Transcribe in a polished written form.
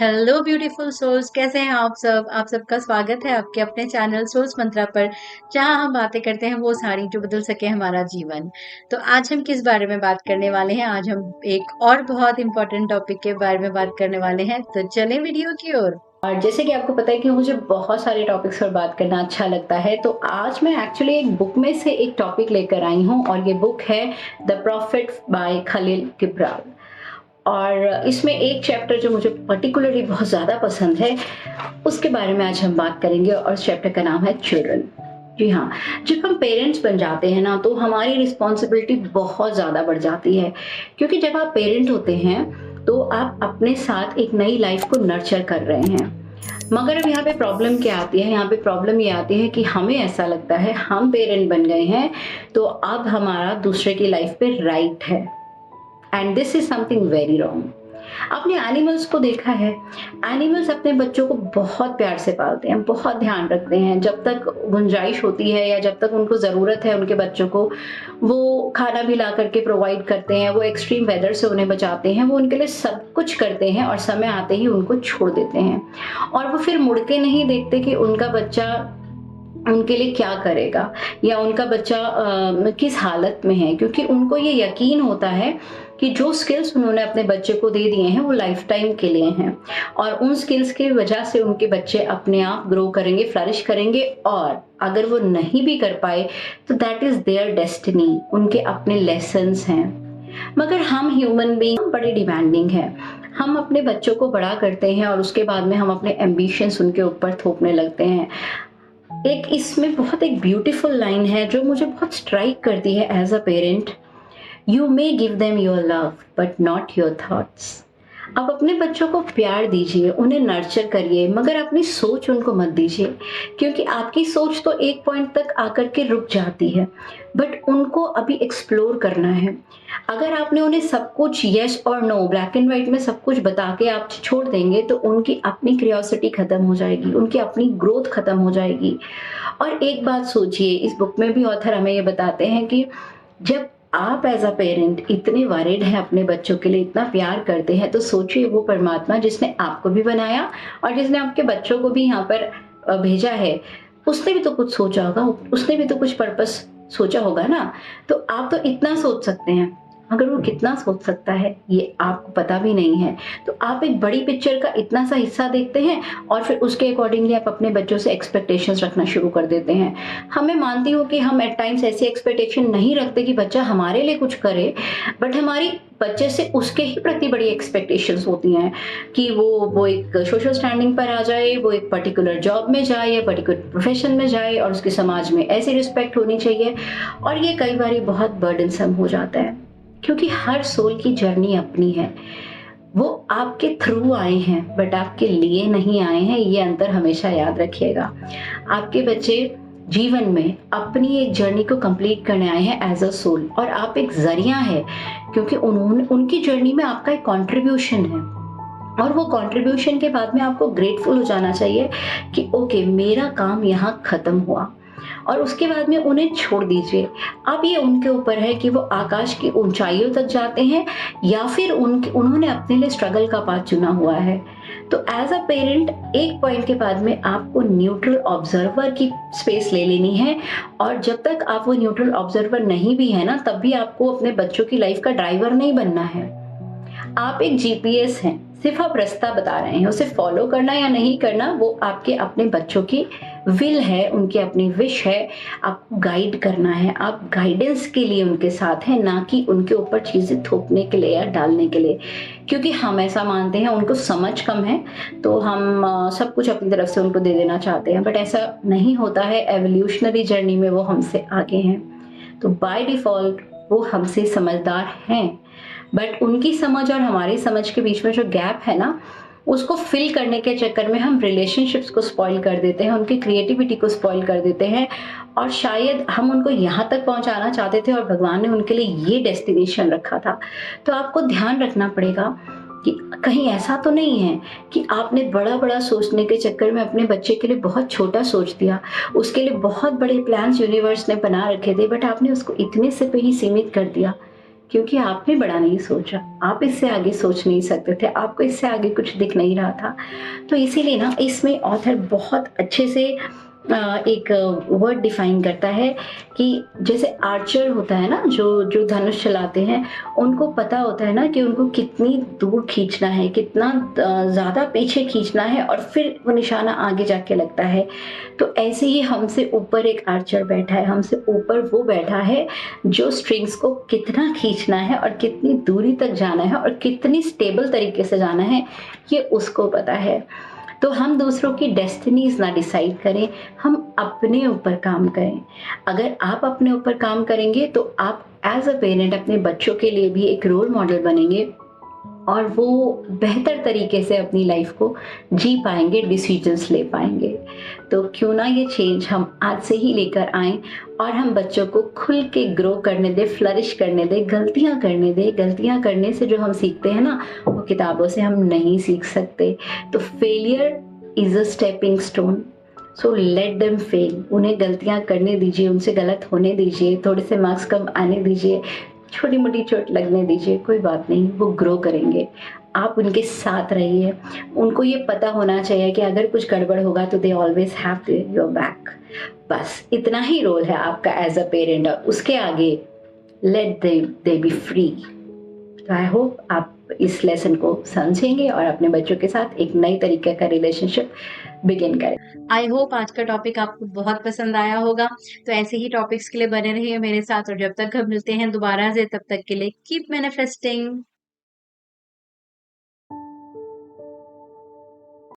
Hello beautiful souls, कैसे हैं आप सबका स्वागत है आपके अपने चैनल सोल्स मंत्रा पर, जहां हम बातें करते हैं वो सारी जो बदल सके हमारा जीवन। तो आज हम किस बारे में बात करने वाले हैं? आज हम एक और बहुत इंपॉर्टेंट टॉपिक के बारे में बात करने वाले हैं, तो चलें वीडियो की ओर। और जैसे कि आपको पता है कि मुझे बहुत सारे टॉपिक्स पर बात करना अच्छा लगता है, तो आज मैं एक्चुअली एक बुक में से एक टॉपिक लेकर आई हूँ और ये बुक है द प्रॉफिट बाय खलील गिब्राल। और इसमें एक चैप्टर जो मुझे पर्टिकुलरली बहुत ज़्यादा पसंद है, उसके बारे में आज हम बात करेंगे और उस चैप्टर का नाम है चिल्ड्रन। जी हाँ, जब हम पेरेंट्स बन जाते हैं ना, तो हमारी रिस्पॉन्सिबिलिटी बहुत ज़्यादा बढ़ जाती है, क्योंकि जब आप पेरेंट होते हैं तो आप अपने साथ एक नई लाइफ को नर्चर कर रहे हैं। मगर अब यहाँ पे प्रॉब्लम क्या आती है? यहाँ पे प्रॉब्लम ये आती है कि हमें ऐसा लगता है हम पेरेंट बन गए हैं तो अब हमारा दूसरे की लाइफ पे राइट है, and this is something very wrong. आपने एनिमल्स को देखा है, एनिमल्स अपने बच्चों को बहुत प्यार से पालते हैं, बहुत ध्यान रखते हैं। जब तक गुंजाइश होती है या जब तक उनको ज़रूरत है उनके बच्चों को, वो खाना भी ला करके प्रोवाइड करते हैं, वो एक्सट्रीम वेदर से उन्हें बचाते हैं, वो उनके लिए सब कुछ करते हैं और समय आते ही उनको छोड़ देते हैं। और वो फिर मुड़ के नहीं देखते कि उनका बच्चा उनके लिए क्या करेगा या उनका बच्चा किस हालत में है, क्योंकि उनको ये यकीन होता है कि जो स्किल्स उन्होंने अपने बच्चे को दे दिए हैं वो लाइफ टाइम के लिए हैं, और उन स्किल्स की वजह से उनके बच्चे अपने आप ग्रो करेंगे, फ्लरिश करेंगे। और अगर वो नहीं भी कर पाए तो दैट इज देयर डेस्टिनी, उनके अपने लेसन्स हैं। मगर हम ह्यूमन बीइंग बड़े डिमांडिंग हैं। हम अपने बच्चों को बड़ा करते हैं और उसके बाद में हम अपने एम्बिशंस उनके ऊपर थोपने लगते हैं। एक इसमें बहुत एक ब्यूटीफुल लाइन है जो मुझे बहुत स्ट्राइक करती है as a parent. You may give them your love but not your thoughts. आप अपने बच्चों को प्यार दीजिए, उन्हें नर्चर करिए, मगर अपनी सोच उनको मत दीजिए, क्योंकि आपकी सोच तो एक पॉइंट तक आकर के रुक जाती है, बट उनको अभी एक्सप्लोर करना है। अगर आपने उन्हें सब कुछ यस और नो, ब्लैक एंड व्हाइट में सब कुछ बता के आप छोड़ देंगे तो उनकी अपनी क्यूरियोसिटी खत्म हो जाएगी, उनकी अपनी ग्रोथ खत्म हो जाएगी। और एक बात सोचिए, इस बुक में भी ऑथर हमें ये बताते हैं कि जब आप एज अ पेरेंट इतने वरीड हैं अपने बच्चों के लिए, इतना प्यार करते हैं, तो सोचिए वो परमात्मा जिसने आपको भी बनाया और जिसने आपके बच्चों को भी यहाँ पर भेजा है, उसने भी तो कुछ सोचा होगा, उसने भी तो कुछ पर्पस सोचा होगा ना। तो आप तो इतना सोच सकते हैं, अगर वो कितना सोच सकता है ये आपको पता भी नहीं है। तो आप एक बड़ी पिक्चर का इतना सा हिस्सा देखते हैं और फिर उसके अकॉर्डिंगली आप अपने बच्चों से एक्सपेक्टेशंस रखना शुरू कर देते हैं। हमें मानती हूँ कि हम एट टाइम्स ऐसी एक्सपेक्टेशन नहीं रखते कि बच्चा हमारे लिए कुछ करे, बट हमारी बच्चे से उसके ही प्रति बड़ी एक्सपेक्टेशंस होती हैं कि वो एक सोशल स्टैंडिंग पर आ जाए, वो एक पर्टिकुलर जॉब में जाए या पर्टिकुलर प्रोफेशन में जाए और उसके समाज में ऐसी रिस्पेक्ट होनी चाहिए। और ये कई बार बहुत बर्डनसम हो जाता है, क्योंकि हर सोल की जर्नी अपनी है। वो आपके थ्रू आए हैं बट आपके लिए नहीं आए हैं, ये अंतर हमेशा याद रखिएगा। आपके बच्चे जीवन में अपनी एक जर्नी को कंप्लीट करने आए हैं एज अ सोल, और आप एक जरिया है, क्योंकि उन्होंने उनकी जर्नी में आपका एक कंट्रीब्यूशन है। और वो कंट्रीब्यूशन के बाद में आपको ग्रेटफुल हो जाना चाहिए कि ओके, मेरा काम यहाँ खत्म हुआ, और उसके बाद में उन्हें छोड़ दीजिए। अब ये उनके ऊपर है कि वो आकाश की ऊंचाइयों तक जाते हैं या फिर उन्होंने अपने लिए स्ट्रगल का पाथ चुना हुआ है। तो एज अ पेरेंट एक पॉइंट के बाद में आपको न्यूट्रल ऑब्जर्वर की स्पेस ले लेनी है, और जब तक आप वो न्यूट्रल ऑब्जर्वर नहीं भी है ना, तब भी आपको अपने बच्चों की लाइफ का ड्राइवर नहीं बनना है। आप एक जीपीएस हैं, सिर्फ आप रास्ता बता रहे हैं, उसे फॉलो करना या नहीं करना वो आपके अपने बच्चों की विल है, उनकी अपनी विश है। आपको गाइड करना है, आप गाइडेंस के लिए उनके साथ हैं, ना कि उनके ऊपर चीजें थोपने के लिए या डालने के लिए, क्योंकि हम ऐसा मानते हैं उनको समझ कम है तो हम सब कुछ अपनी तरफ से उनको दे देना चाहते हैं, बट ऐसा नहीं होता है। एवोल्यूशनरी जर्नी में वो हमसे आगे हैं, तो बाय डिफॉल्ट वो हमसे समझदार हैं, बट उनकी समझ और हमारी समझ के बीच में जो गैप है ना, उसको फिल करने के चक्कर में हम रिलेशनशिप्स को स्पॉइल कर देते हैं, उनकी क्रिएटिविटी को स्पॉइल कर देते हैं, और शायद हम उनको यहाँ तक पहुँचाना चाहते थे और भगवान ने उनके लिए ये डेस्टिनेशन रखा था। तो आपको ध्यान रखना पड़ेगा कि कहीं ऐसा तो नहीं है कि आपने बड़ा बड़ा सोचने के चक्कर में अपने बच्चे के लिए बहुत छोटा सोच दिया, उसके लिए बहुत बड़े प्लान्स यूनिवर्स ने बना रखे थे, बट आपने उसको इतने से पे ही सीमित कर दिया क्योंकि आपने बड़ा नहीं सोचा, आप इससे आगे सोच नहीं सकते थे, आपको इससे आगे कुछ दिख नहीं रहा था। तो इसीलिए ना इसमें ऑथर बहुत अच्छे से एक वर्ड डिफाइन करता है कि जैसे आर्चर होता है ना, जो धनुष चलाते हैं, उनको पता होता है ना कि उनको कितनी दूर खींचना है, कितना ज़्यादा पीछे खींचना है और फिर वो निशाना आगे जाके लगता है। तो ऐसे ही हमसे ऊपर एक आर्चर बैठा है, हमसे ऊपर वो बैठा है जो स्ट्रिंग्स को कितना खींचना है और कितनी दूरी तक जाना है और कितनी स्टेबल तरीके से जाना है, ये उसको पता है। तो हम दूसरों की डेस्टिनीज ना डिसाइड करें, हम अपने ऊपर काम करें। अगर आप अपने ऊपर काम करेंगे तो आप एज अ पेरेंट अपने बच्चों के लिए भी एक रोल मॉडल बनेंगे और वो बेहतर तरीके से अपनी लाइफ को जी पाएंगे, डिसीजंस ले पाएंगे। तो क्यों ना ये चेंज हम आज से ही लेकर आएं और हम बच्चों को खुल के ग्रो करने दें, फ्लरिश करने दें, गलतियां करने दें। गलतियां करने से जो हम सीखते हैं ना, वो किताबों से हम नहीं सीख सकते। तो failure is a stepping stone, so let them fail. उन्हें गलतियां करने दीजिए, उनसे गलत होने दीजिए, थोड़े से मार्क्स कम आने दीजिए, छोटी मोटी चोट लगने दीजिए, कोई बात नहीं, वो ग्रो करेंगे। आप उनके साथ रहिए। उनको ये पता होना चाहिए कि अगर कुछ गड़बड़ होगा तो they always have your back. बस इतना ही रोल है आपका एज अ पेरेंट, और उसके आगे लेट दे बी फ्री। तो आई होप आप इस लेसन को समझेंगे और अपने बच्चों के साथ एक नई तरीके का रिलेशनशिप बिगिन करें। आई होप आज का टॉपिक आपको बहुत पसंद आया होगा। तो ऐसे ही टॉपिक्स के लिए बने रहिए मेरे साथ, और जब तक हम मिलते हैं दोबारा से, तब तक के लिए कीप मैनिफेस्टिंग।